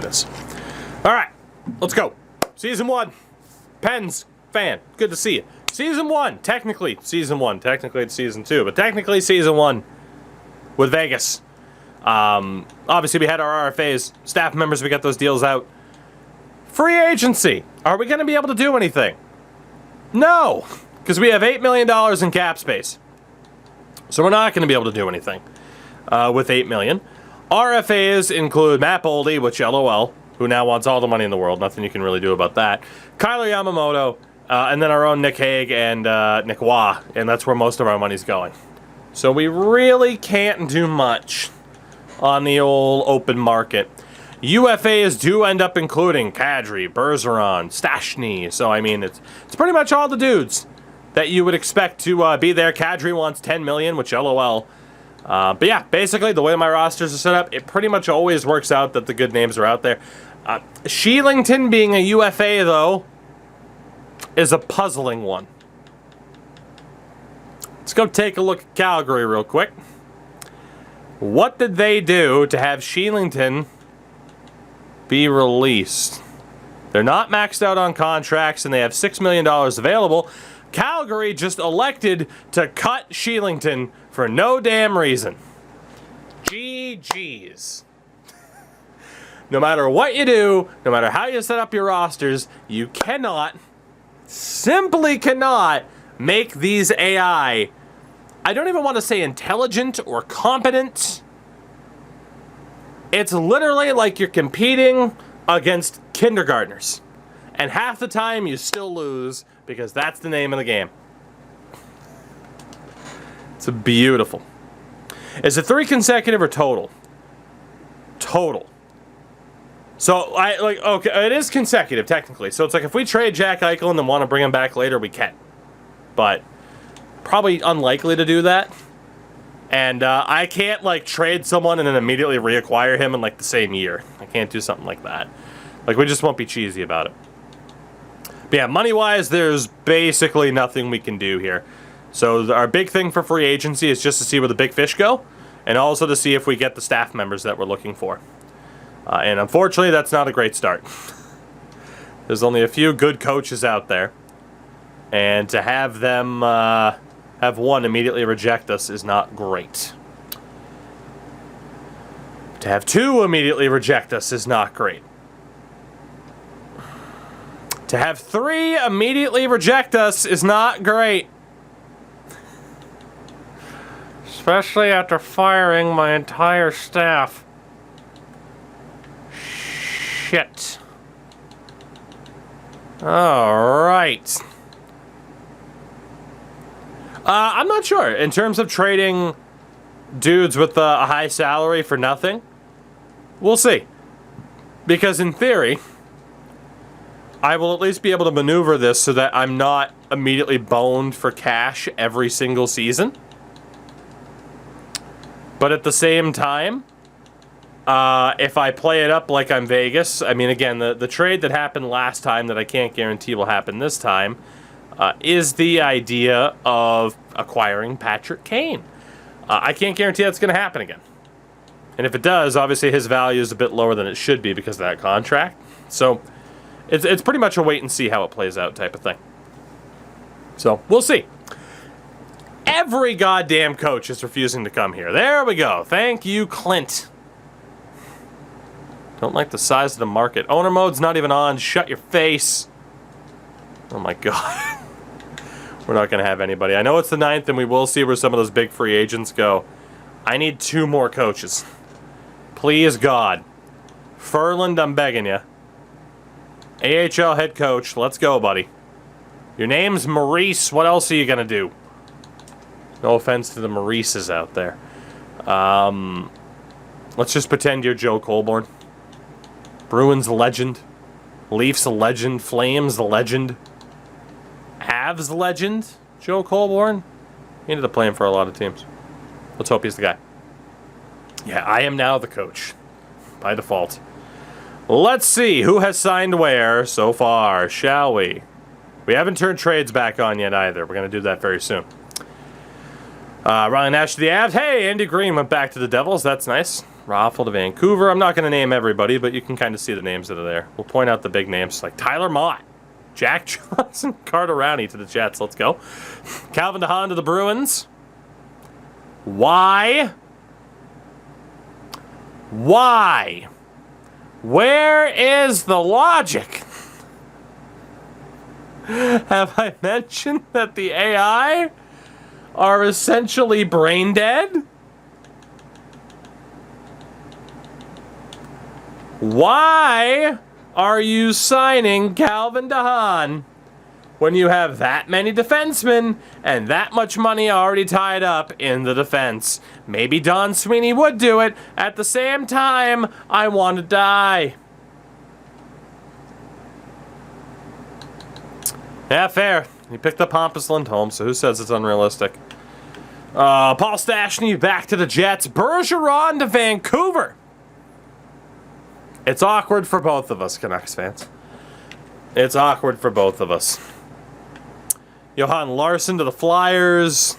this. All right, let's go. Season 1. Pens fan, good to see you. Season 1, technically Season 1. Technically it's Season 2, but technically Season 1 with Vegas. Obviously we had our RFAs, staff members, we got those deals out. Free agency. Are we going to be able to do anything? No, because we have $8 million in cap space. So we're not going to be able to do anything with $8 million. RFAs include Matt Boldy, which LOL, who now wants all the money in the world. Nothing you can really do about that. Kyler Yamamoto, and then our own Nick Hague and Nick Waugh, and that's where most of our money's going. So we really can't do much on the old open market. UFAs do end up including Kadri, Bergeron, Stastny. So, I mean, it's pretty much all the dudes that you would expect to be there. Kadri wants $10 million, which LOL. But yeah, basically, the way my rosters are set up, it pretty much always works out that the good names are out there. Sheelington being a UFA, though, is a puzzling one. Let's go take a look at Calgary real quick. What did they do to have Sheelington be released? They're not maxed out on contracts, and they have $6 million available. Calgary just elected to cut Sheelington for no damn reason. GG's. No matter what you do, no matter how you set up your rosters, you cannot, simply cannot, make these AI, I don't even want to say intelligent or competent. It's literally like you're competing against kindergartners. And half the time you still lose because that's the name of the game. It's beautiful. Is it 3 consecutive or total? Total. So, okay, it is consecutive, technically. So it's like if we trade Jack Eichel and then want to bring him back later, we can. But probably unlikely to do that. And I can't, like, trade someone and then immediately reacquire him in, like, the same year. I can't do something like that. Like, we just won't be cheesy about it. But yeah, money-wise, there's basically nothing we can do here. So our big thing for free agency is just to see where the big fish go, and also to see if we get the staff members that we're looking for. And unfortunately, that's not a great start. There's only a few good coaches out there, and to have them have one immediately reject us is not great. To have 2 immediately reject us is not great. To have 3 immediately reject us is not great. Especially after firing my entire staff. Shit. Alright. I'm not sure. In terms of trading dudes with a high salary for nothing, we'll see. Because in theory, I will at least be able to maneuver this so that I'm not immediately boned for cash every single season. But at the same time, if I play it up like I'm Vegas, I mean, again, the trade that happened last time that I can't guarantee will happen this time is the idea of acquiring Patrick Kane. I can't guarantee that's going to happen again. And if it does, obviously his value is a bit lower than it should be because of that contract. So it's pretty much a wait and see how it plays out type of thing. So we'll see. Every goddamn coach is refusing to come here. There we go. Thank you, Clint. Don't like the size of the market. Owner mode's not even on. Shut your face. Oh my god. We're not going to have anybody. I know it's the 9th, and we will see where some of those big free agents go. I need 2 more coaches. Please, God. Furland, I'm begging you. AHL head coach. Let's go, buddy. Your name's Maurice. What else are you going to do? No offense to the Maurices out there. Let's just pretend you're Joe Colborne. Bruins legend. Leafs legend. Flames legend. Avs legend. Joe Colborne. He ended up playing for a lot of teams. Let's hope he's the guy. Yeah, I am now the coach. By default. Let's see who has signed where so far, shall we? We haven't turned trades back on yet either. We're going to do that very soon. Riley Nash to the Avs. Hey, Andy Green went back to the Devils. That's nice. Raffle to Vancouver. I'm not going to name everybody, but you can kind of see the names that are there. We'll point out the big names like Tyler Mott, Jack Johnson, Carter Rowney to the Jets. Let's go. Calvin DeHaan to the Bruins. Why? Why? Where is the logic? Have I mentioned that the AI are essentially brain dead? Why are you signing Calvin DeHaan when you have that many defensemen and that much money already tied up in the defense? Maybe Don Sweeney would do it. At the same time, I want to die. Yeah, fair. He picked up Hampus Lindholm, so who says it's unrealistic? Paul Stastny back to the Jets. Bergeron to Vancouver. It's awkward for both of us, Canucks fans. It's awkward for both of us. Johan Larsson to the Flyers.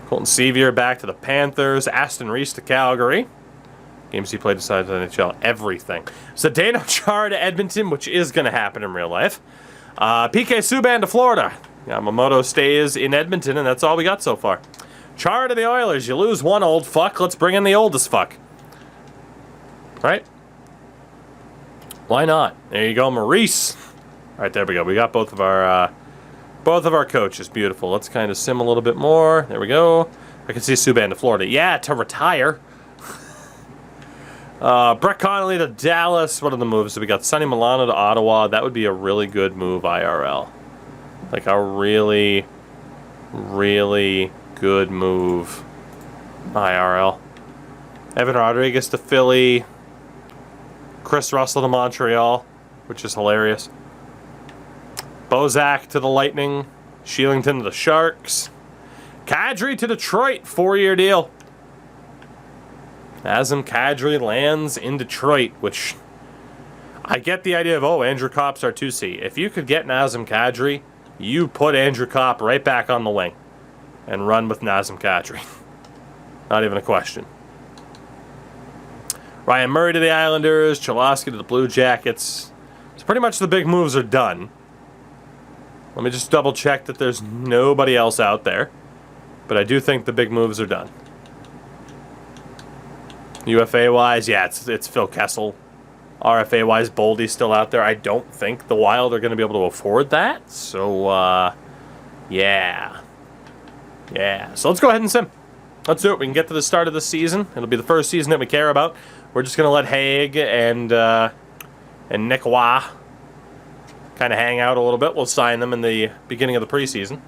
Colton Sevier back to the Panthers. Aston Reese to Calgary. Games he played besides the NHL. Everything. Zdeno Chara to Edmonton, which is going to happen in real life. PK Subban to Florida. Yamamoto stays in Edmonton, and that's all we got so far. Chara to the Oilers. You lose one old fuck. Let's bring in the oldest fuck. Right? Why not? There you go, Maurice. All right, there we go. We got both of our coaches. Beautiful. Let's kind of sim a little bit more. There we go. I can see Subban to Florida. Yeah, to retire. Brett Connolly to Dallas. What are the moves? So we got Sonny Milano to Ottawa. That would be a really good move IRL. Like a really, really good move IRL. Evan Rodriguez to Philly. Chris Russell to Montreal, which is hilarious. Bozak to the Lightning. Shieldington to the Sharks. Kadri to Detroit, 4-year deal. Nazem Kadri lands in Detroit, which I get the idea of, oh, Andrew Kopp's our 2C. If you could get Nazem Kadri, you put Andrew Kopp right back on the wing and run with Nazem Kadri. Not even a question. Ryan Murray to the Islanders, Cholowski to the Blue Jackets. So pretty much the big moves are done. Let me just double check that there's nobody else out there. But I do think the big moves are done. UFA-wise, yeah, it's Phil Kessel. RFA-wise, Boldy's still out there. I don't think the Wild are going to be able to afford that. So, yeah. Yeah, so let's go ahead and sim. Let's do it. We can get to the start of the season. It'll be the first season that we care about. We're just going to let Haig and Nick Waugh kind of hang out a little bit. We'll sign them in the beginning of the preseason,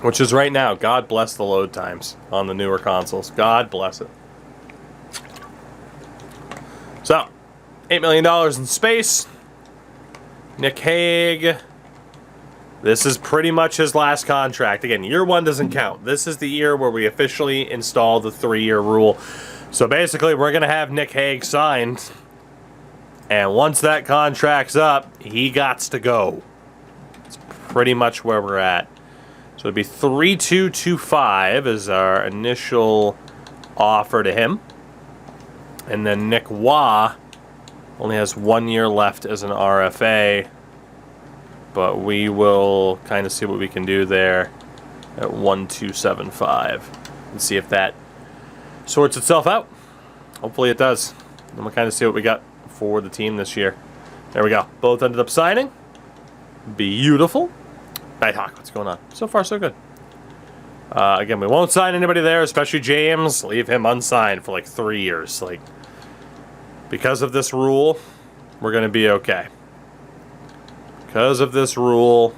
which is right now. God bless the load times on the newer consoles. God bless it. So, $8 million in space. Nick Haig. This is pretty much his last contract. Again, year one doesn't count. This is the year where we officially install the 3-year rule. So basically, we're going to have Nick Haig signed. And once that contract's up, he gots to go. It's pretty much where we're at. So it'd be 3.225 is our initial offer to him. And then Nick Waugh only has 1 year left as an RFA. But we will kind of see what we can do there at 1.275 and see if that sorts itself out. Hopefully it does. And we'll kind of see what we got for the team this year. There we go. Both ended up signing. Beautiful. Nighthawk, what's going on? So far, so good. Again, we won't sign anybody there, especially James. Leave him unsigned for like 3 years. Like, because of this rule, we're going to be okay. Because of this rule,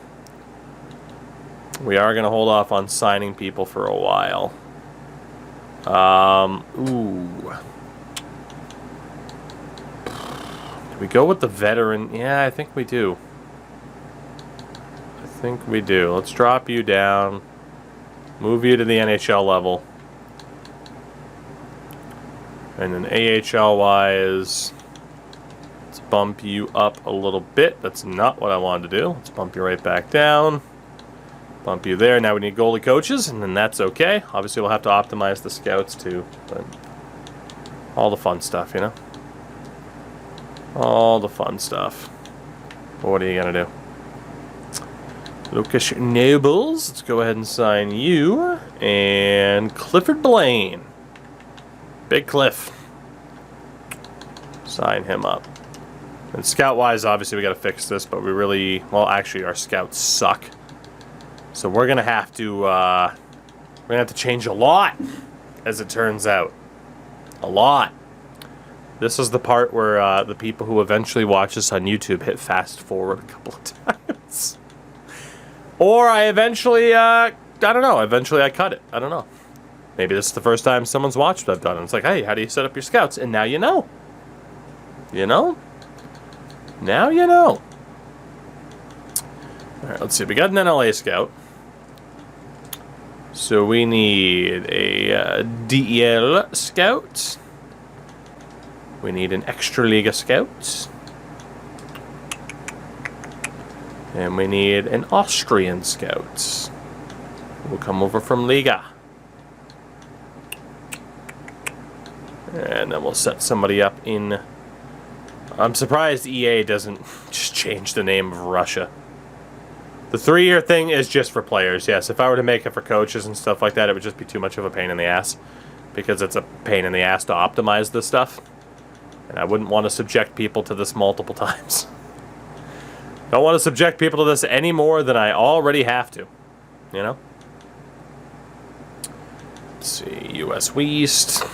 we are going to hold off on signing people for a while. Ooh. Do we go with the veteran? Yeah, I think we do. I think we do. Let's drop you down. Move you to the NHL level. And then AHL-wise, let's bump you up a little bit. That's not what I wanted to do. Let's bump you right back down. Bump you there. Now we need goalie coaches, and then that's okay. Obviously, we'll have to optimize the scouts too, but all the fun stuff, you know? All the fun stuff. But what are you going to do? Lucas Nobles. Let's go ahead and sign you. And Clifford Blaine. Big Cliff. Sign him up. And scout-wise, obviously, we got to fix this, but we really... Well, actually, our scouts suck. So we're going to have to change a lot, as it turns out. A lot. This is the part where the people who eventually watch this on YouTube hit fast forward a couple of times. Or I eventually, I don't know, eventually I cut it. I don't know. Maybe this is the first time someone's watched what I've done. And it's like, hey, how do you set up your scouts? And now you know. You know? Now you know. Alright, let's see. We got an NLA scout. So we need a DEL scout. We need an Extraliga scout. And we need an Austrian scout. We'll come over from Liga. And then we'll set somebody up in... I'm surprised EA doesn't just change the name of Russia. The 3-year thing is just for players, yes. If I were to make it for coaches and stuff like that, it would just be too much of a pain in the ass. Because it's a pain in the ass to optimize this stuff. And I wouldn't want to subject people to this multiple times. Don't want to subject people to this any more than I already have to. You know? Let's see. US West.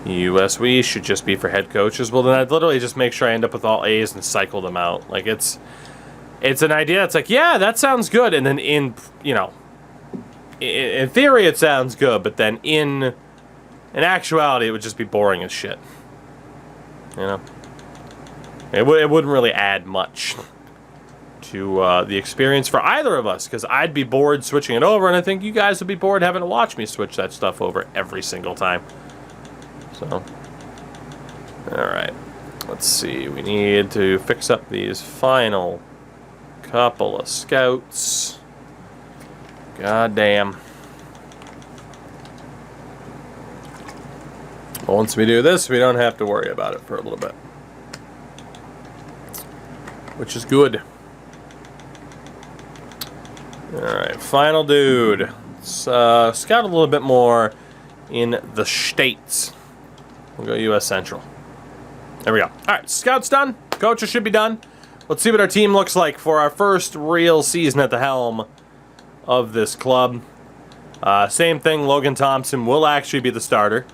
US West should just be for head coaches. Well, then I'd literally just make sure I end up with all A's and cycle them out. Like, it's an idea. It's like, yeah, that sounds good. And then in theory it sounds good. But then in actuality, it would just be boring as shit. You know? It wouldn't really add much to the experience for either of us, because I'd be bored switching it over, and I think you guys would be bored having to watch me switch that stuff over every single time. So, alright. Let's see. We need to fix up these final couple of scouts. God damn. Once we do this, we don't have to worry about it for a little bit. Which is good. Alright, final dude. Let's scout a little bit more in the States. We'll go US Central. There we go. Alright, scouts done. Coaches should be done. Let's see what our team looks like for our first real season at the helm of this club. Same thing, Logan Thompson will actually be the starter.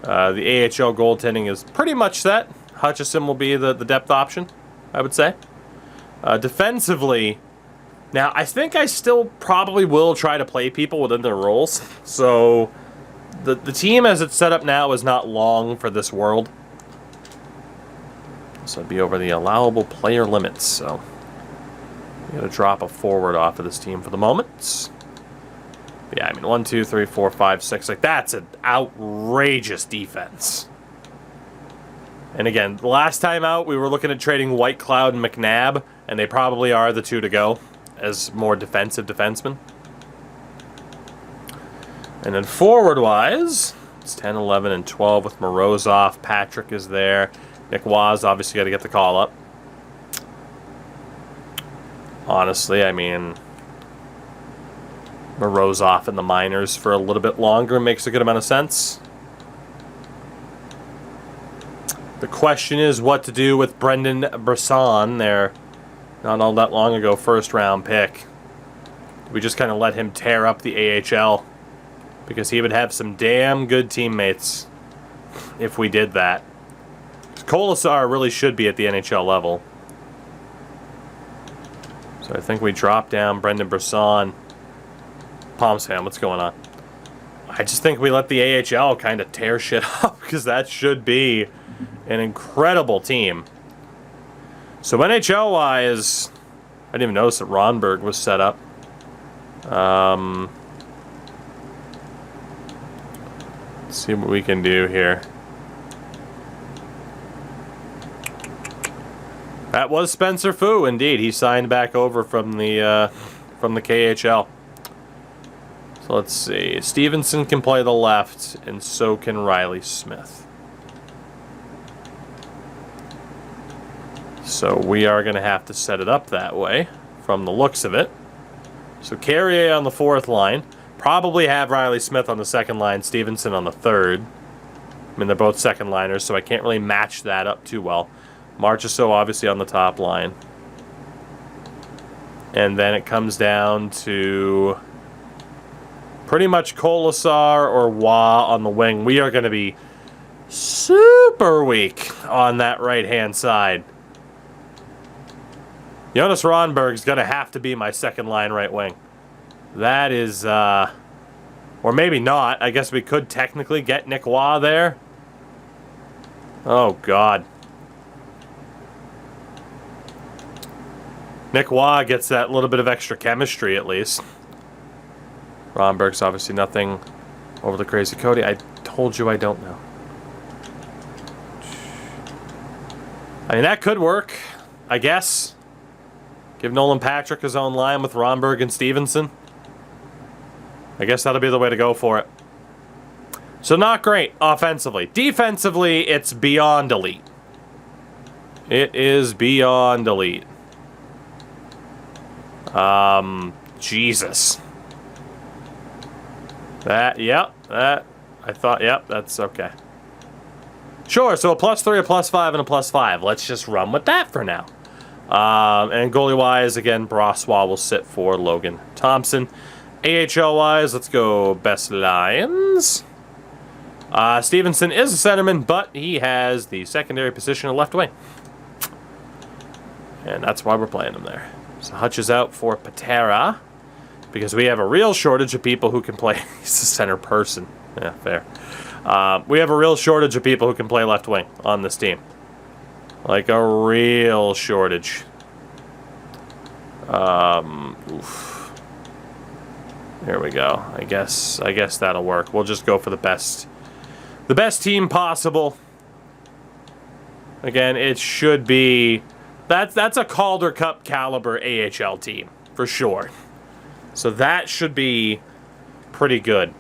The AHL goaltending is pretty much set. Hutchison will be the depth option, I would say. Defensively, now I think I still probably will try to play people within their roles. So the team as it's set up now is not long for this world. So it'd be over the allowable player limits. So we got to drop a forward off of this team for the moment. Yeah, I mean 1, 2, 3, 4, 5, 6. Like, that's an outrageous defense. And again, the last time out, we were looking at trading White Cloud and McNabb, and they probably are the two to go as more defensive defensemen. And then forward-wise, it's 10, 11, and 12 with Morozov. Patrick is there. Nick Waz obviously got to get the call up. Honestly, I mean, Morozov in the minors for a little bit longer makes a good amount of sense. The question is what to do with Brendan Brisson, their not all that long ago first-round pick. We just kind of let him tear up the AHL because he would have some damn good teammates if we did that. Kolasar really should be at the NHL level. So I think we drop down Brendan Brisson. Palms fam, what's going on? I just think we let the AHL kind of tear shit up because that should be an incredible team. So NHL-wise, I didn't even notice that Ronberg was set up. Let's see what we can do here. That was Spencer Fu, indeed. He signed back over from the KHL. So let's see. Stevenson can play the left, and so can Riley Smith. So we are going to have to set it up that way, from the looks of it. So Carrier on the fourth line. Probably have Riley Smith on the second line, Stevenson on the third. I mean, they're both second liners, so I can't really match that up too well. Marchessault obviously on the top line. And then it comes down to pretty much Kolasar or Wah on the wing. We are going to be super weak on that right-hand side. Jonas Ronberg's going to have to be my second line right wing. That is, or maybe not. I guess we could technically get Nick Wah there. Oh, God. Nick Wah gets that little bit of extra chemistry, at least. Ronberg's obviously nothing over the crazy Cody. I told you I don't know. I mean, that could work, I guess. Give Nolan Patrick his own line with Ronberg and Stevenson. I guess that'll be the way to go for it. So not great offensively. Defensively, it's beyond elite. It is beyond elite. Jesus. I thought, that's okay. Sure, so a +3, a +5, and a +5. Let's just run with that for now. And goalie-wise, again, Brossois will sit for Logan Thompson. AHL-wise, let's go best lines. Stevenson is a centerman, but he has the secondary position of left wing. And that's why we're playing him there. So Hutch is out for Patera, because we have a real shortage of people who can play. He's a center person. Yeah, fair. We have a real shortage of people who can play left wing on this team. Like a real shortage. Oof. There we go. I guess that'll work. We'll just go for the best team possible. Again, it should be that's a Calder Cup caliber AHL team for sure. So that should be pretty good.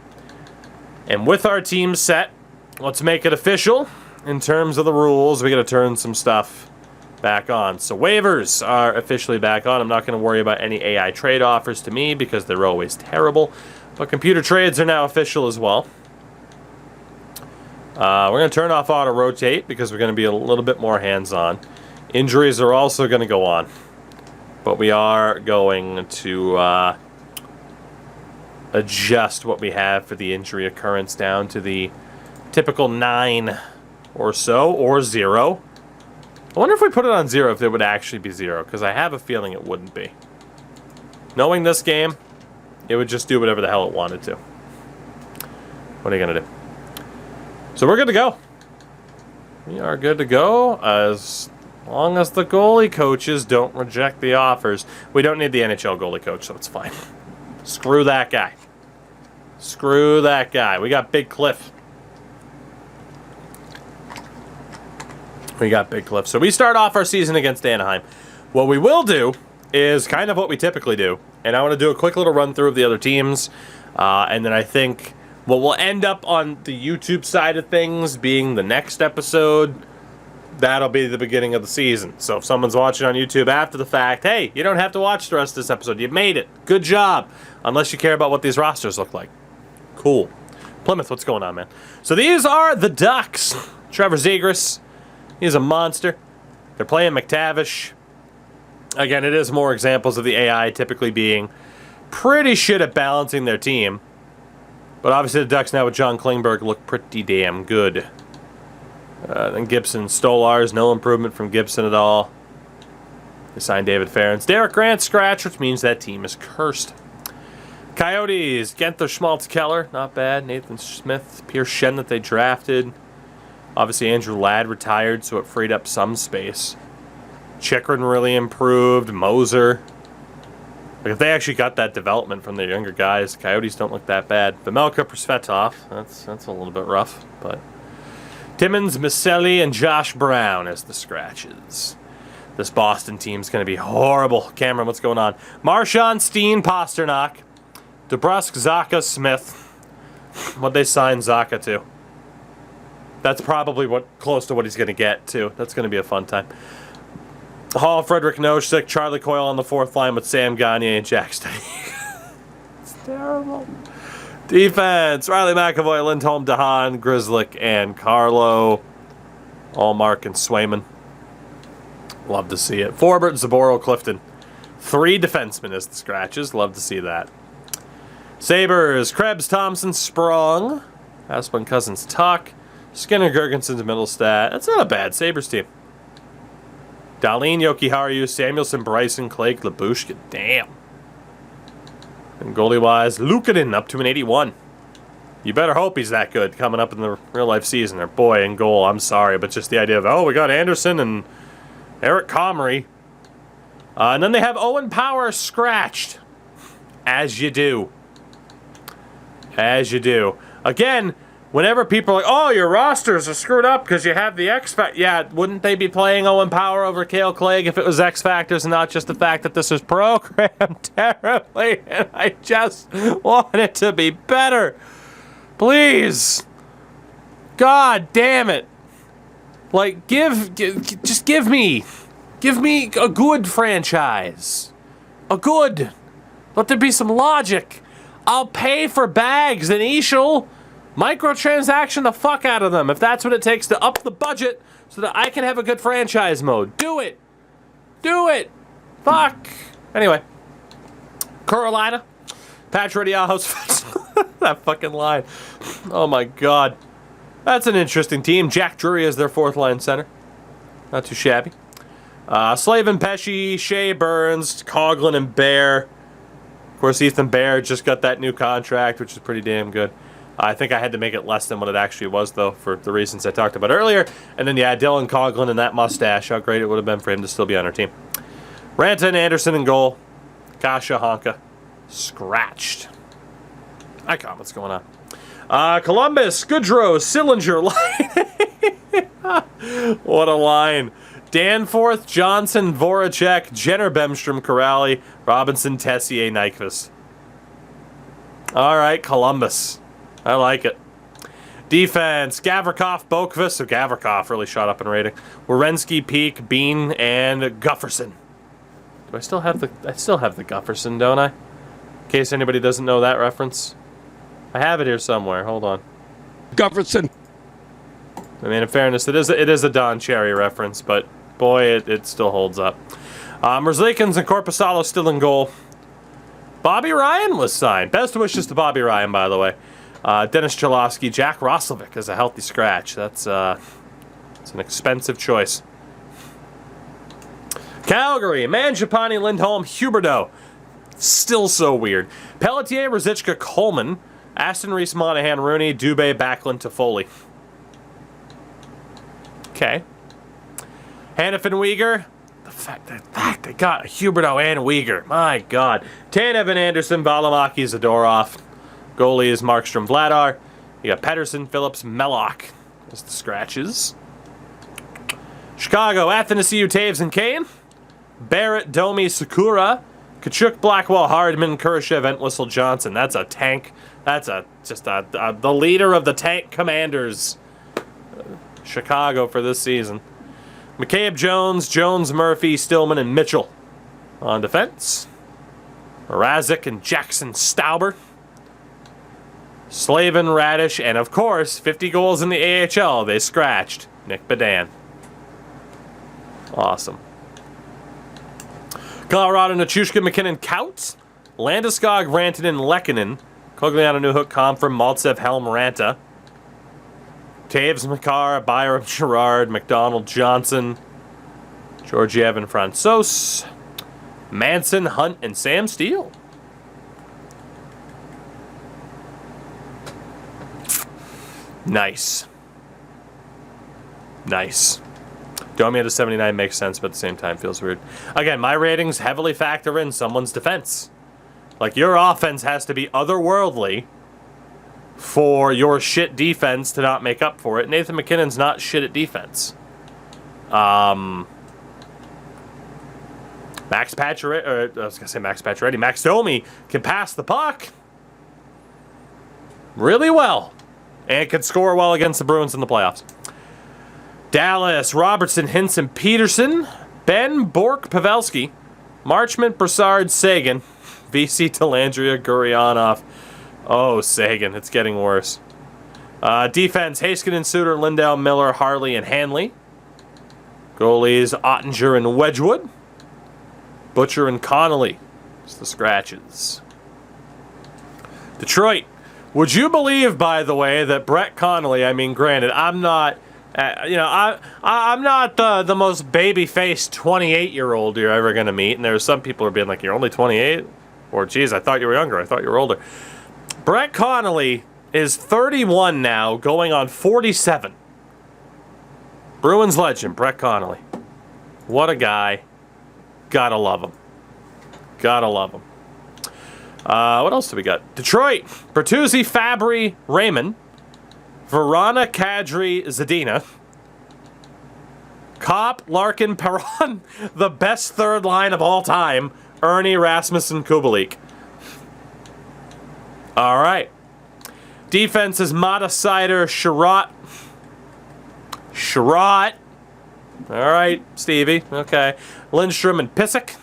And with our team set, let's make it official. In terms of the rules, we got to turn some stuff back on. So waivers are officially back on. I'm not going to worry about any AI trade offers to me because they're always terrible. But computer trades are now official as well. We're going to turn off auto rotate because we're going to be a little bit more hands-on. Injuries are also going to go on. But we are going to adjust what we have for the injury occurrence down to the typical 9 or so, or 0. I wonder if we put it on 0 if it would actually be 0, because I have a feeling it wouldn't be. Knowing this game, it would just do whatever the hell it wanted to. What are you going to do? So we're good to go. We are good to go as long as the goalie coaches don't reject the offers. We don't need the NHL goalie coach, so it's fine. Screw that guy. Screw that guy. We got Big Cliff. We got Big Cliff. So we start off our season against Anaheim. What we will do is kind of what we typically do. And I want to do a quick little run through of the other teams. And then I think what will end up on the YouTube side of things being the next episode, that'll be the beginning of the season. So if someone's watching on YouTube after the fact, hey, you don't have to watch the rest of this episode. You made it. Good job. Unless you care about what these rosters look like. Cool. Plymouth, what's going on, man? So these are the Ducks. Trevor Zegras. He's a monster. They're playing McTavish. Again, it is more examples of the AI typically being pretty shit at balancing their team. But obviously the Ducks now with John Klingberg look pretty damn good. Then Gibson, Stolars, no improvement from Gibson at all. They signed David Ferentz. Derek Grant scratch, which means that team is cursed. Coyotes, Genther Schmaltz Keller, not bad. Nathan Smith, Pierce Shen that they drafted. Obviously, Andrew Ladd retired, so it freed up some space. Chikrin really improved. Moser. Like, if they actually got that development from their younger guys, the Coyotes don't look that bad. Vemelka, Prosvetov, that's a little bit rough. But Timmins, Maselli, and Josh Brown as the scratches. This Boston team's going to be horrible. Cameron, what's going on? Marchand, Steen, Pasternak, DeBrusk, Zacha, Smith. What'd they sign Zacha to? That's probably close to what he's going to get, too. That's going to be a fun time. Hall, Frederick Noshik, Charlie Coyle on the fourth line with Sam Gagner and Jack Steady. It's terrible. Defense, Riley McAvoy, Lindholm, DeHaan, Grzelcyk, and Carlo. Allmark and Swayman. Love to see it. Forbert, Zaboro, Clifton. 3 defensemen as the scratches. Love to see that. Sabres, Krebs, Thompson, Sprong. Aspen, Cousins, Tuck. Skinner, Gergensen, Middlestat. That's not a bad Sabres team. Dahlin, Jokiharju, Samuelson, Bryson, Clegg, Labushkin. Damn. And goalie-wise, Luukkonen up to an 81. You better hope he's that good coming up in the real-life season. Or boy, in goal, I'm sorry, but just the idea of, oh, we got Anderson and Eric Comrie. And then they have Owen Power scratched. As you do. As you do. Again, whenever people are like, oh, your rosters are screwed up because you have the X Factor. Yeah, wouldn't they be playing Owen Power over Cale Clegg if it was X Factors and not just the fact that this is programmed terribly and I just want it to be better? Please. God damn it. Like, just give me a good franchise. A good. Let there be some logic. I'll pay for Bags and Eishel. Microtransaction the fuck out of them if that's what it takes to up the budget so that I can have a good franchise mode. Do it. Do it. Fuck. Anyway. Carolina. Patrick Diahos. That fucking line. Oh my god. That's an interesting team. Jack Drury is their fourth line center. Not too shabby. Slavin, Pesci, Shea Burns, Coughlin, and Bear. Of course, Ethan Bear just got that new contract, which is pretty damn good. I think I had to make it less than what it actually was, though, for the reasons I talked about earlier. And then, yeah, Dylan Coughlin and that mustache. How great it would have been for him to still be on our team. Ranta and Anderson in goal. Kasha, Honka. Scratched. Icon, what's going on? Columbus, Goodrow, Sillinger, line. What a line. Danforth, Johnson, Voracek, Jenner, Bemstrom, Corrali, Robinson, Tessier, Nyquist. All right, Columbus. I like it. Defense, Gavrikov, Boqvist. So Gavrikov really shot up in rating. Werenski, Peak, Bean, and Gufferson. Do I still have the Gufferson, don't I? In case anybody doesn't know that reference. I have it here somewhere. Hold on. Gufferson. I mean, in fairness, it is a Don Cherry reference, but boy, it still holds up. Merzlikins and Korpisalo still in goal. Bobby Ryan was signed. Best wishes to Bobby Ryan, by the way. Dennis Cholowski, Jack Roslovic as a healthy scratch. It's an expensive choice. Calgary, Mangiapane, Lindholm, Huberdeau. Still so weird. Pelletier, Ruzicka, Coleman, Aston Reese, Monahan, Rooney, Dubé, Backlund, Toffoli. Okay. Hannafin, Uyghur. The fact they got Huberdeau and Uyghur. My God. Tanev and Anderson, Valimaki, Zadorov. Goalie is Markstrom, Vladar. You got Pedersen, Phillips, Mellock. That's the scratches. Chicago, Athanasiou, Taves, and Kane. Barrett, Domi, Sakura. Kachuk, Blackwell, Hardman, Kurashev, Entwistle, Johnson. That's a tank. That's the leader of the tank commanders. Chicago for this season. McCabe, Jones, Murphy, Stillman, and Mitchell on defense. Mrazek and Jackson Stauber. Slavin, Radish, and of course, 50 goals in the AHL. They scratched Nick Bedan. Awesome. Colorado, Nichushkin, McKinnon, Couts. Landeskog, Rantanen, Lehkonen. Cogliano, Newhook, Comfort, Maltsev, Helm, Ranta. Taves, Makar, Byram, Gerard, McDonald, Johnson. Georgiev and Francois. Manson, Hunt, and Sam Steele. Nice. Nice. Domi at a 79 makes sense, but at the same time feels weird. Again, my ratings heavily factor in someone's defense. Like, your offense has to be otherworldly for your shit defense to not make up for it. Nathan McKinnon's not shit at defense. Max Pacioretty, or I was going to say Max Pacioretty, Max Domi can pass the puck really well and can score well against the Bruins in the playoffs. Dallas, Robertson, Hinson, Peterson, Ben, Bork, Pavelski, Marchment, Brassard, Sagan, VC, Delandria, Gurionov. Oh, Sagan, it's getting worse. Defense, Heiskanen, Suter, Lindell, Miller, Harley, and Hanley. Goalies, Ottinger and Wedgwood. Butcher and Connolly. It's the scratches. Detroit. Would you believe, by the way, that Brett Connolly, I mean, granted, I'm not, I'm not the most baby-faced 28-year-old you're ever going to meet, and there's some people who are being like, you're only 28? Or, geez, I thought you were younger. I thought you were older. Brett Connolly is 31 now, going on 47. Bruins legend, Brett Connolly. What a guy. Gotta love him. Gotta love him. What else do we got? Detroit. Bertuzzi, Fabry, Raymond. Verona, Kadri, Zadina. Kopp, Larkin, Perron. The best third line of all time. Ernie, Rasmussen, Kubalik. All right. Defense is Mata, Sider, Sherratt. Sherratt. All right, Stevie. Okay. Lindstrom and Pissick.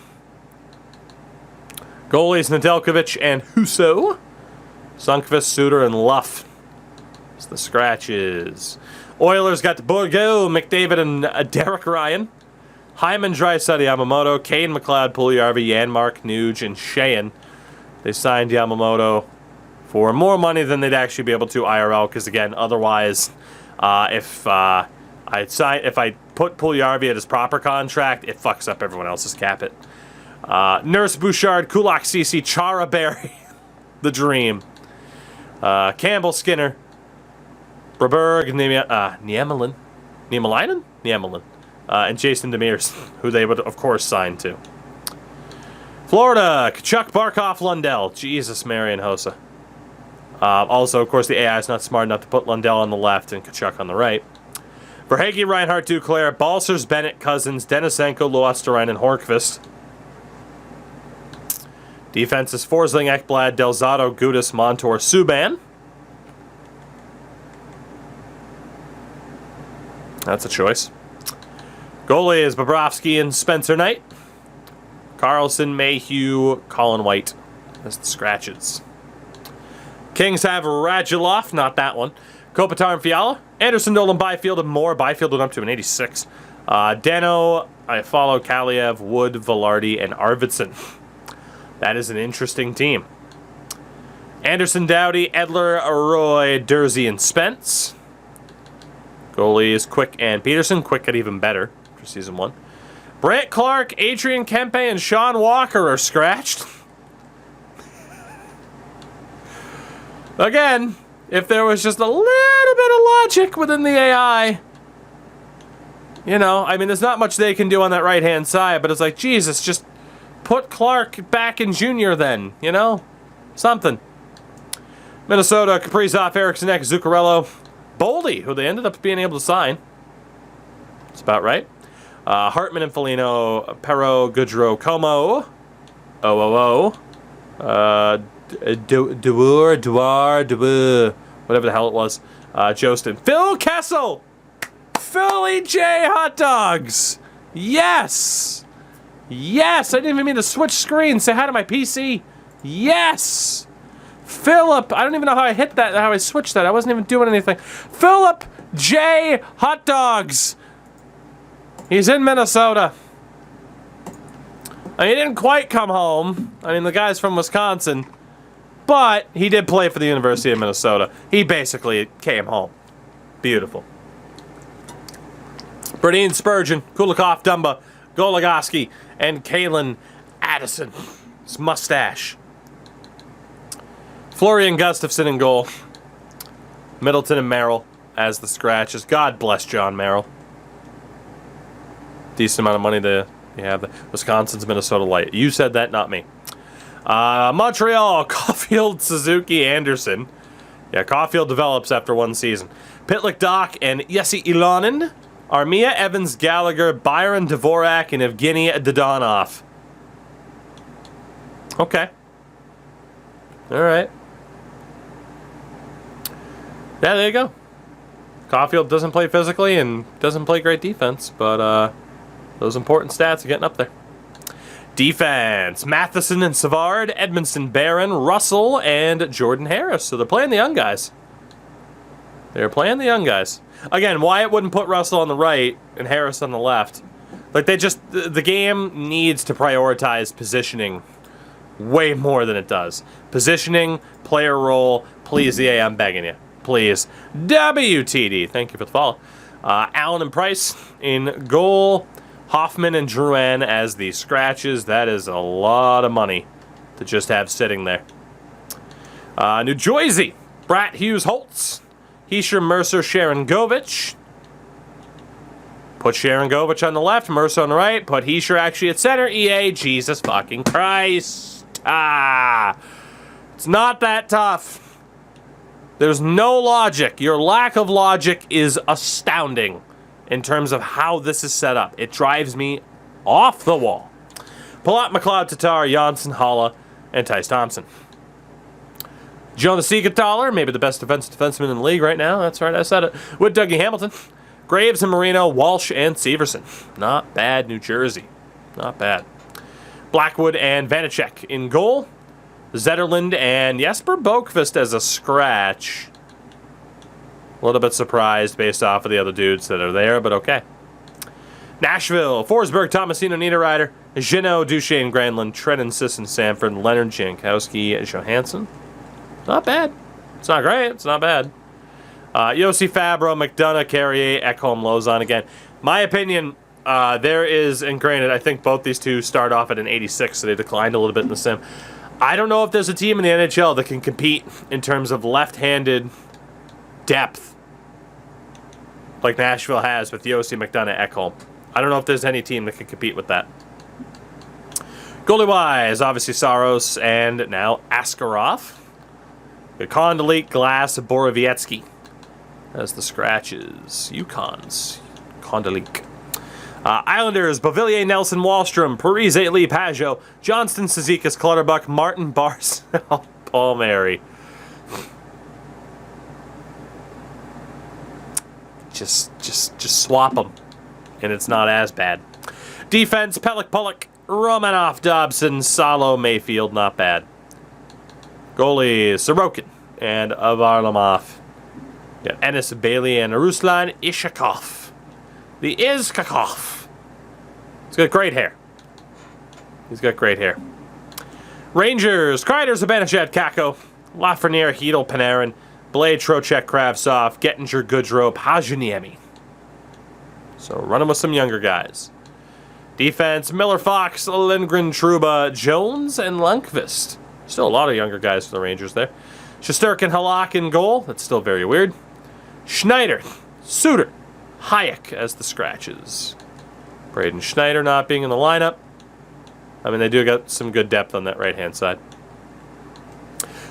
Goalies, Nedeljkovic and Husso. Sunkvist, Suter, and Luff. It's the scratches. Oilers got Bourgault, McDavid, and Derek Ryan. Hyman, Draisaitl, Yamamoto, Kane, McLeod, Puljujarvi, Janmark, Nuge, and Sheehan. They signed Yamamoto for more money than they'd actually be able to IRL, because again, otherwise, if I put Puljujarvi at his proper contract, it fucks up everyone else's cap it. Nurse, Bouchard, Kulak, Cece, Chara Berry, the dream. Campbell, Skinner, Braberg, Niemelinen, and Jason Demers, who they would, of course, sign to. Florida, Kachuk, Barkov, Lundell. Jesus, Marian Hossa. Also, of course, the AI is not smart enough to put Lundell on the left and Kachuk on the right. Verhaeghe, Reinhardt, Duclair, Balsers, Bennett, Cousins, Denisenko, Luosterainen, and Horkvist. Defense is Forsling, Ekblad, Delzato, Gudis, Montour, Subban. That's a choice. Goalie is Bobrovsky and Spencer Knight. Carlson, Mayhew, Colin White. That's the scratches. Kings have Radulov, not that one. Kopitar and Fiala. Anderson, Nolan, Byfield, and Moore. Byfield went up to an 86. Dano, I follow Kaliev, Wood, Velarde, and Arvidsson. That is an interesting team. Anderson, Doughty, Edler, Roy, Dursey, and Spence. Goalies, Quick and Peterson. Quick got even better for Season 1. Brant Clark, Adrian Kempe, and Sean Walker are scratched. Again, if there was just a little bit of logic within the AI, you know, I mean, there's not much they can do on that right-hand side, but it's like, Jesus, just put Clark back in junior then, you know? Something. Minnesota, Kaprizov, Eriksson, Zuccarello, Boldy, who they ended up being able to sign. That's about right. Hartman and Foligno, Perro, Goodrow, Como, Dewar, whatever the hell it was. Jostin. Phil Kessel! Philly J hot dogs! Yes! Yes! I didn't even mean to switch screens. Say hi to my PC. Yes! Philip! I don't even know how I hit that, how I switched that. I wasn't even doing anything. Philip J hot dogs! He's in Minnesota. He didn't quite come home. I mean, the guy's from Wisconsin. But he did play for the University of Minnesota. He basically came home. Beautiful. Berdine, Spurgeon, Kulikov, Dumba, Goligoski, and Kalen Addison. His mustache. Florian Gustafsson in goal. Middleton and Merrill as the scratches. God bless John Merrill. Decent amount of money to have. The Wisconsin's Minnesota Light. You said that, not me. Montreal, Caulfield, Suzuki, Anderson. Yeah, Caulfield develops after one season. Pitlick, Doc, and Jesse Ilonen. Armia, Evans, Gallagher, Byron, Dvorak, and Evgeny Dodonov. Okay. All right. Yeah, there you go. Caulfield doesn't play physically and doesn't play great defense, but those important stats are getting up there. Defense, Matheson and Savard, Edmondson, Barron, Russell, and Jordan Harris. So they're playing the young guys. They're playing the young guys. Again, Wyatt wouldn't put Russell on the right and Harris on the left. Like, the game needs to prioritize positioning way more than it does. Positioning, player role, please, EA, I'm begging you. Please. WTD, thank you for the follow. Allen and Price in goal. Hoffman and Drouin as the scratches. That is a lot of money to just have sitting there. New Jersey, Bratt, Hughes, Holtz, Heischer, Mercer, Sharangovich. Put Sharangovich on the left, Mercer on the right. Put Heischer actually at center. EA, Jesus fucking Christ. It's not that tough. There's no logic. Your lack of logic is astounding in terms of how this is set up. It drives me off the wall. Palat, McLeod, Tatar, Janssen, Holla, and Tyce Thompson. Jonas Siegenthaler, maybe the best defenseman in the league right now. That's right, I said it. With Dougie Hamilton. Graves and Marino, Walsh and Severson. Not bad, New Jersey. Not bad. Blackwood and Vanacek in goal. Zetterlund and Jesper Boqvist as a scratch. A little bit surprised based off of the other dudes that are there, but okay. Nashville, Forsberg, Tomasino, Niederreiter, Gino, Duchesne, Granlund, Trennan, Sisson, Sanford, Leonard, Jankowski, and Johansson. Not bad. It's not great. It's not bad. Yossi, Fabro, McDonough, Carrier, Ekholm, Lozon again. My opinion, there is, and granted, I think both these two start off at an 86, so they declined a little bit in the sim. I don't know if there's a team in the NHL that can compete in terms of left-handed depth like Nashville has with Yossi, McDonough, Ekholm. I don't know if there's any team that can compete with that. Goalie-wise, obviously Saros and now Askarov. Kondolik, Glass, Borowiecki as the scratches. Yukons. Kondolik. Islanders, Beauvillier, Nelson, Wallstrom, Parise, Lee, Pajot, Johnston, Cizikas, Clutterbuck, Martin, Barzal, Palmieri. Just swap them, and it's not as bad. Defense, Pelech, Pollock, Romanov, Dobson, Salo, Mayfield, not bad. Goalies, Sorokin and Varlamov. Got Ennis, Bailey, and Ruslan Ishakov. The Izkakov. He's got great hair. He's got great hair. Rangers, Kreider, Zibanejad, Kako, Lafreniere, Hedel, Panarin, Blade, Trocheck, Kravtsov, Gettinger, Goodrow, Pajuniemi. So running with some younger guys. Defense, Miller, Fox, Lindgren, Trouba, Jones, and Lundqvist. Still a lot of younger guys for the Rangers there. Shesterkin, Halak in goal. That's still very weird. Schneider, Suter, Hayek as the scratches. Braden Schneider not being in the lineup. I mean, they do got some good depth on that right-hand side.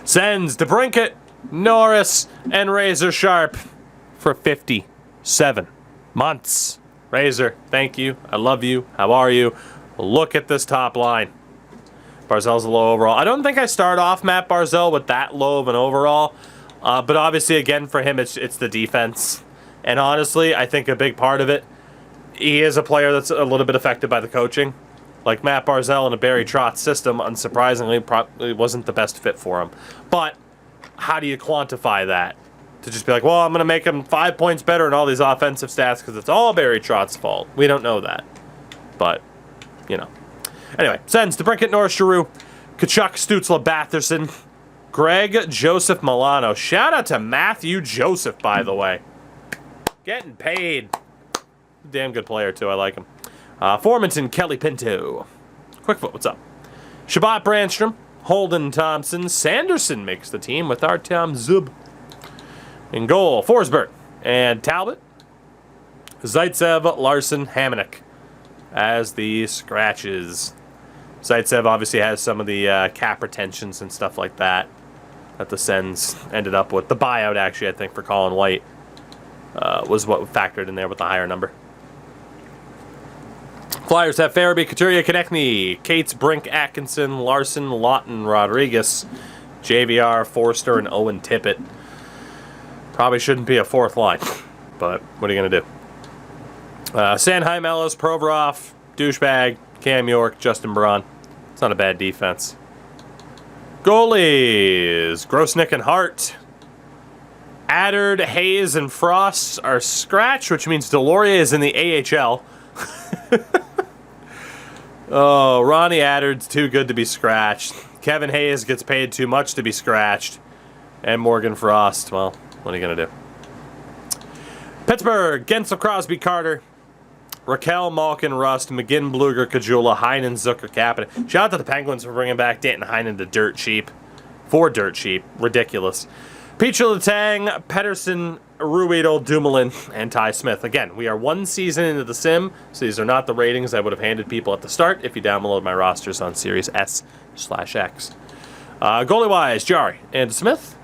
Sends DeBrincat, Norris, and Razor Sharp for 57 months. Razor, thank you. I love you. How are you? Look at this top line. Barzell's a low overall. I don't think I start off Matt Barzell with that low of an overall. But obviously, again, for him, it's the defense. And honestly, I think a big part of it, he is a player that's a little bit affected by the coaching. Like Matt Barzell in a Barry Trotz system, unsurprisingly, probably wasn't the best fit for him. But how do you quantify that? To just be like, well, I'm going to make him 5 points better in all these offensive stats because it's all Barry Trotz's fault. We don't know that. But, you know. Anyway, Sens, DeBrincat, Norris, Giroux, Kachuk, Stützle, Batherson, Greg, Joseph, Milano. Shout out to Matthew Joseph, by the way. Getting paid. Damn good player, too. I like him. Formanton, Kelly Pinto. Quickfoot, what's up? Shabbat, Brandstrom, Holden, Thompson. Sanderson makes the team with Artem Zub. In goal, Forsberg and Talbot. Zaitsev, Larson, Hamonic as the scratches. Zaitsev obviously has some of the cap retentions and stuff like that the Sens ended up with. The buyout, actually, I think, for Colin White was what factored in there with the higher number. Flyers have Farabee, Couturier, Konechny, Cates, Brink, Atkinson, Larson, Lawton, Rodriguez, JVR, Forster, and Owen Tippett. Probably shouldn't be a fourth line, but what are you going to do? Sanheim, Ellis, Provorov, Douchebag, Cam York, Justin Braun. It's not a bad defense. Goalies, Grosnick and Hart. Addard, Hayes, and Frost are scratched, which means Delorier is in the AHL. Oh, Ronnie Addard's too good to be scratched. Kevin Hayes gets paid too much to be scratched. And Morgan Frost, well, what are you going to do? Pittsburgh, Gensel, Crosby, Carter, Raquel, Malkin, Rust, McGinn, Bluger, Kajula, Heinen, Zucker, Kapanen. Shout out to the Penguins for bringing back Danton Heinen to dirt cheap. For dirt cheap. Ridiculous. Pichel, Letang, Pedersen, Ruedel, Dumoulin, and Ty Smith. Again, we are one season into the sim, so these are not the ratings I would have handed people at the start if you download my rosters on Series S/X. Goalie-wise, Jari and Smith.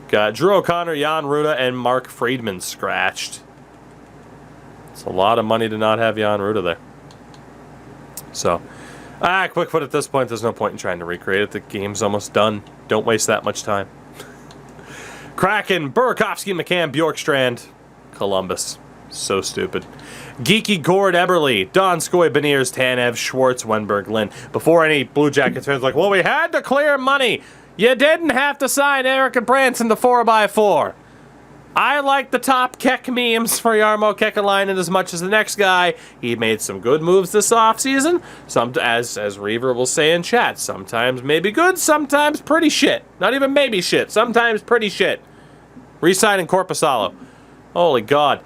Got Drew O'Connor, Jan Ruda, and Mark Friedman scratched. It's a lot of money to not have Jan Ruda there. So, quick foot at this point. There's no point in trying to recreate it. The game's almost done. Don't waste that much time. Kraken, Burakovsky, McCann, Bjorkstrand, Columbus. So stupid. Geeky, Gord, Eberle, Donskoy, Beniers, Tanev, Schwartz, Wenberg, Lynn. Before any Blue Jackets fans like, well, we had to clear money. You didn't have to sign Eric and Branson to 4x4. I like the top Keck memes for Jarmo Kekalainen as much as the next guy. He made some good moves this offseason. Some, as Reaver will say in chat, sometimes maybe good, sometimes pretty shit. Not even maybe shit, sometimes pretty shit. Re-signing Korpisalo. Holy God.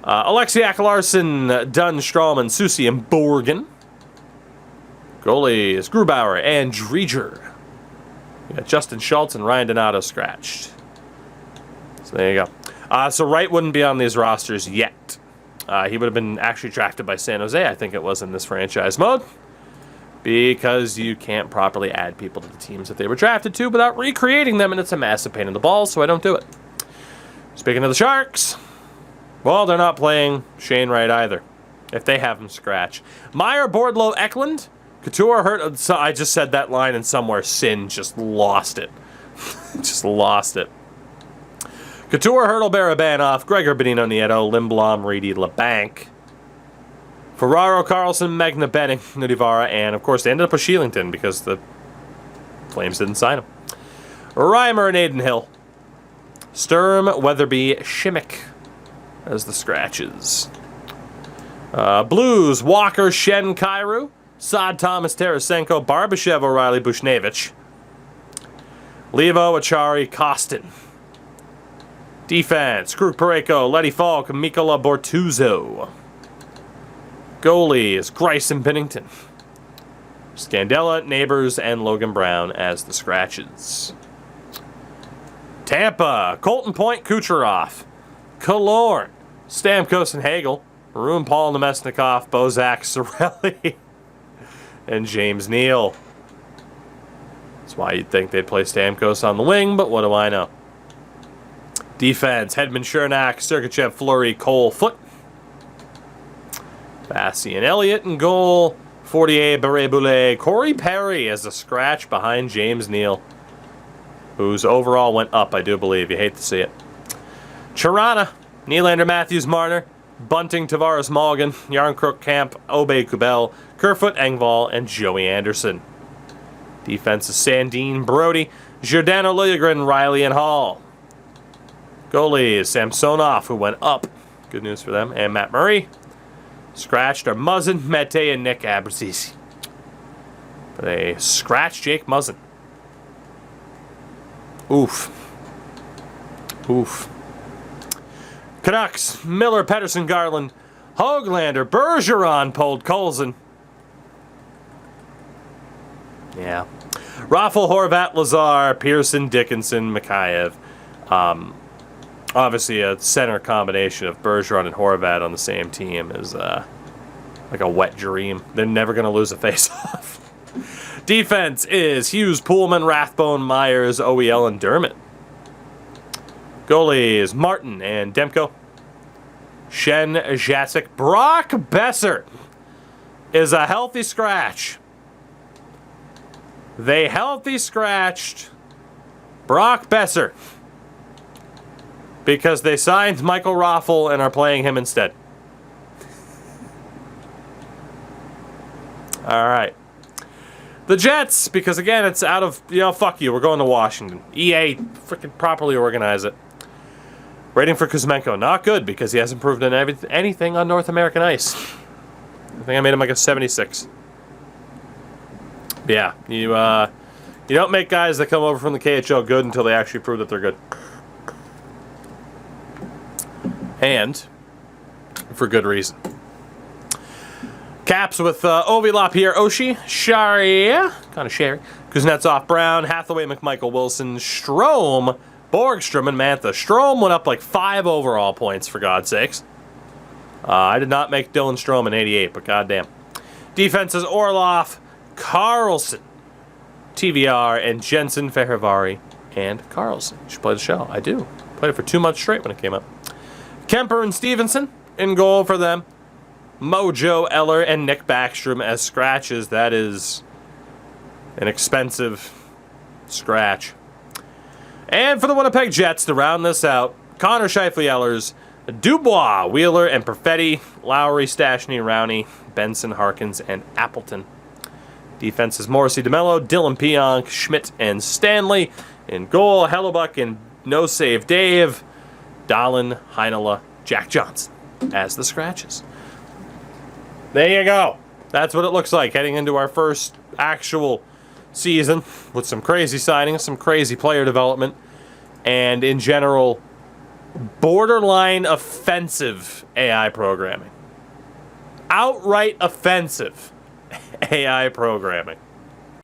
Alexiak, Larson, Dunn, Strawman, Susie, and Borgen. Goalies, Grubauer and Dreger. We got Justin Schultz and Ryan Donato scratched. So there you go. So Wright wouldn't be on these rosters yet. He would have been actually drafted by San Jose, I think it was, in this franchise mode. Because you can't properly add people to the teams that they were drafted to without recreating them, and it's a massive pain in the balls, so I don't do it. Speaking of the Sharks, well, they're not playing Shane Wright either, if they have him scratch. Meyer, Bordlow, Eklund, Couture, Hurt. So I just said that line, and somewhere Sin just lost it. Just lost it. Couture, Hurdle, Barabanov, Gregor, Benino, Nieto, Lindblom, Reedy, LeBanc, Ferraro, Carlson, Magna, Benning, Nudivara, and of course they ended up with Sheelington because the Flames didn't sign him. Reimer and Aiden Hill. Sturm, Weatherby, Shimmick as the scratches. Blues, Walker, Shen, Kairu, Saad, Thomas, Tarasenko, Barbashev, O'Reilly, Bushnevich, Levo, Achari, Costin. Defense, Krug, Pareko, Letty Falk, Mikola Bortuzzo. Goalies, Grice and Pennington. Scandella, Neighbors, and Logan Brown as the scratches. Tampa, Colton Point, Kucherov, Killorn, Stamkos and Hagel, Maroon, Paul, Nemesnikov, Bozak, Sorelli, and James Neal. That's why you'd think they'd play Stamkos on the wing, but what do I know? Defense, Hedman, Chernak, Sergachev, Fleury, Cole, Foot. Bassi and Elliott in goal. Fortier, Barré-Boulet, Corey Perry as a scratch behind James Neal, whose overall went up, I do believe. You hate to see it. Charana, Nylander, Matthews, Marner, Bunting, Tavares, Morgan, Yarncrook, Camp, Obey, Kubel, Kerfoot, Engvall, and Joey Anderson. Defense is Sandine, Brody, Giordano, Liljegren, Riley, and Hall. Goalies, Samsonov, who went up. Good news for them. And Matt Murray. Scratched are Muzzin, Mete, and Nick Abruzzese. But they scratched Jake Muzzin. Oof. Oof. Canucks, Miller, Pettersson, Garland, Höglander, Bergeron, Podkolzin. Yeah. Raffle, Horvat, Lazar, Pearson, Dickinson, Mikheyev. Obviously, a center combination of Bergeron and Horvat on the same team is like a wet dream. They're never going to lose a face-off. Defense is Hughes, Pullman, Rathbone, Myers, OEL, and Dermott. Goalies, Martin and Demko. Shen, Jacek, Brock Besser. is a healthy scratch. They healthy scratched Brock Besser because they signed Michael Raffl and are playing him instead. All right. The Jets, because again, it's out of, fuck you, we're going to Washington. EA, freaking properly organize it. Rating for Kuzmenko, not good because he hasn't proved anything on North American ice. I think I made him like a 76. But yeah, you don't make guys that come over from the KHL good until they actually prove that they're good. And for good reason. Caps with Ovi, LaPierre, Oshie, Sherry, Kuznetsov, Brown, Hathaway, McMichael, Wilson, Strome, Borgstrom, and Mantha. Strome went up like 5 overall points, for God's sakes. I did not make Dylan Strome an 88, but goddamn. Defenses, Orlov, Carlson, TVR, and Jensen, Fehervari, and Carlson. You should play the show. I do. Played it for 2 months straight when it came up. Kemper and Stevenson in goal for them. Mojo, Eller, and Nick Backstrom as scratches. That is an expensive scratch. And for the Winnipeg Jets, to round this out, Connor Scheifele-Ellers, Dubois, Wheeler, and Perfetti, Lowry, Stashny, Rowney, Benson, Harkins, and Appleton. Defense is Morrissey, DeMello, Dylan Pionk, Schmidt, and Stanley. In goal, Hellebuck and No Save Dave, Dahlin, Heinola, Jack Johnson as the scratches. There you go. That's what it looks like heading into our first actual season with some crazy signings, some crazy player development, and in general, borderline offensive AI programming. Outright offensive AI programming.